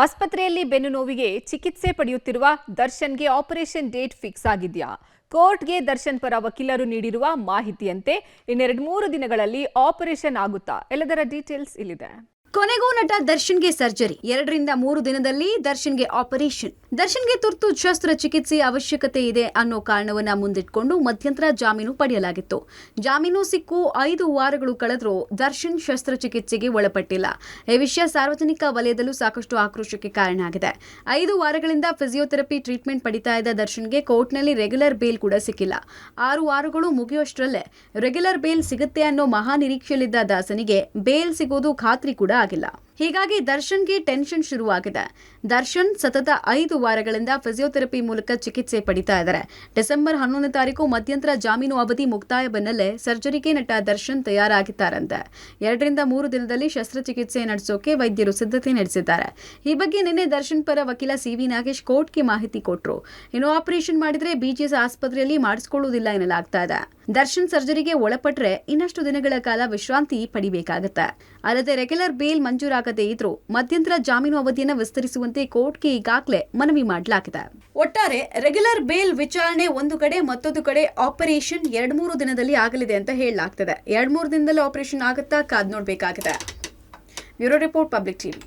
ಆಸ್ಪತ್ರೆಯಲ್ಲಿ ಬೆನ್ನು ನೋವಿಗೆ ಚಿಕಿತ್ಸೆ ಪಡೆಯುತ್ತಿರುವ ದರ್ಶನ್ಗೆ ಆಪರೇಷನ್ ಡೇಟ್ ಫಿಕ್ಸ್ ಆಗಿದೆಯಾ? ಕೋರ್ಟ್ಗೆ ದರ್ಶನ್ ಪರ ವಕೀಲರು ನೀಡಿರುವ ಮಾಹಿತಿಯಂತೆ ಇನ್ನೆರಡು 3 ದಿನಗಳಲ್ಲಿ ಆಪರೇಷನ್ ಆಗುತ್ತಾ? ಎಲ್ಲದರ ಡೀಟೇಲ್ಸ್ ಇಲ್ಲಿದೆ. ಕೊನೆಗೂ ನಟ ದರ್ಶನ್ಗೆ ಸರ್ಜರಿ. 2 ರಿಂದ 3 ದಿನದಲ್ಲಿ ದರ್ಶನ್ಗೆ ಆಪರೇಷನ್. ದರ್ಶನ್ಗೆ ತುರ್ತು ಶಸ್ತ್ರಚಿಕಿತ್ಸೆ ಅವಶ್ಯಕತೆ ಇದೆ ಅನ್ನೋ ಕಾರಣವನ್ನ ಮುಂದಿಟ್ಕೊಂಡು ಮಧ್ಯಂತರ ಜಾಮೀನು ಪಡೆಯಲಾಗಿತ್ತು. ಜಾಮೀನು ಸಿಕ್ಕು 5 ವಾರಗಳು ಕಳೆದರೂ ದರ್ಶನ್ ಶಸ್ತ್ರಚಿಕಿತ್ಸೆಗೆ ಒಳಪಟ್ಟಿಲ್ಲ. ಈ ವಿಷಯ ಸಾರ್ವಜನಿಕ ವಲಯದಲ್ಲೂ ಸಾಕಷ್ಟು ಆಕ್ರೋಶಕ್ಕೆ ಕಾರಣ ಆಗಿದೆ. 5 ವಾರಗಳಿಂದ ಫಿಸಿಯೋಥೆರಪಿ ಟ್ರೀಟ್ಮೆಂಟ್ ಪಡಿತಾ ಇದ್ದ ದರ್ಶನ್ಗೆ ಕೋರ್ಟ್ನಲ್ಲಿ ರೆಗ್ಯುಲರ್ ಬೇಲ್ ಕೂಡ ಸಿಕ್ಕಿಲ್ಲ. 6 ವಾರಗಳು ಮುಗಿಯುವಷ್ಟರಲ್ಲೇ ರೆಗ್ಯುಲರ್ ಬೇಲ್ ಸಿಗುತ್ತೆ ಅನ್ನೋ ಮಹಾ ನಿರೀಕ್ಷೆಯಲ್ಲಿದ್ದ ದಾಸನಿಗೆ ಬೇಲ್ ಸಿಗೋದು ಖಾತ್ರಿ ಕೂಡ ಆಗಿಲ್ಲ. ಹೀಗಾಗಿ ದರ್ಶನ್ಗೆ ಟೆನ್ಷನ್ ಶುರುವಾಗಿದೆ. ದರ್ಶನ್ ಸತತ 5 ವಾರಗಳಿಂದ ಫಿಸಿಯೋಥೆರಪಿ ಮೂಲಕ ಚಿಕಿತ್ಸೆ ಪಡಿತಾ ಇದ್ದಾರೆ. ಡಿಸೆಂಬರ್ 11ನೇ ತಾರೀಕು ಮಧ್ಯಂತರ ಜಾಮೀನು ಅವಧಿ ಮುಕ್ತಾಯ ಬೆನ್ನಲ್ಲೇ ಸರ್ಜರಿಗೆ ನಟ ದರ್ಶನ್ ತಯಾರಾಗಿದ್ದಾರಂತೆ. 2 ರಿಂದ 3 ದಿನದಲ್ಲಿ ಶಸ್ತ್ರಚಿಕಿತ್ಸೆ ನಡೆಸೋಕೆ ವೈದ್ಯರು ಸಿದ್ಧತೆ ನಡೆಸಿದ್ದಾರೆ. ಈ ಬಗ್ಗೆ ನಿನ್ನೆ ದರ್ಶನ್ ಪರ ವಕೀಲ ಸಿ.ವಿ. ನಾಗೇಶ್ ಕೋರ್ಟ್ಗೆ ಮಾಹಿತಿ ಕೊಟ್ಟರು. ಇನ್ನು ಆಪರೇಷನ್ ಮಾಡಿದ್ರೆ ಬಿಜಿಎಸ್ ಆಸ್ಪತ್ರೆಯಲ್ಲಿ ಮಾಡಿಸಿಕೊಳ್ಳುವುದಿಲ್ಲ ಎನ್ನಲಾಗ್ತಾ ಇದೆ. ದರ್ಶನ್ ಸರ್ಜರಿಗೆ ಒಳಪಟ್ರೆ ಇನ್ನಷ್ಟು ದಿನಗಳ ಕಾಲ ವಿಶ್ರಾಂತಿ ಪಡಿಬೇಕಾಗುತ್ತೆ. ಅಲ್ಲದೆ ರೆಗ್ಯುಲರ್ ಬೇಲ್ ಮಂಜೂರಾಗದೇ ಇದ್ರೂ ಮಧ್ಯಂತರ ಜಾಮೀನು ಅವಧಿಯನ್ನು ವಿಸ್ತರಿಸುವಂತೆ ಕೋರ್ಟ್ಗೆ ಈಗಾಗಲೇ ಮನವಿ ಮಾಡಲಾಗಿದೆ. ಒಟ್ಟಾರೆ ರೆಗ್ಯುಲರ್ ಬೇಲ್ ವಿಚಾರಣೆ ಒಂದು ಕಡೆ, ಮತ್ತೊಂದು ಕಡೆ ಆಪರೇಷನ್ 2-3 ದಿನದಲ್ಲಿ ಆಗಲಿದೆ ಅಂತ ಹೇಳಲಾಗ್ತದೆ. 2-3 ದಿನದಲ್ಲಿ ಆಪರೇಷನ್ ಆಗುತ್ತಾ? ಕಾದ್ ನೋಡಬೇಕಾಗಿದೆ. Bureau report, public TV.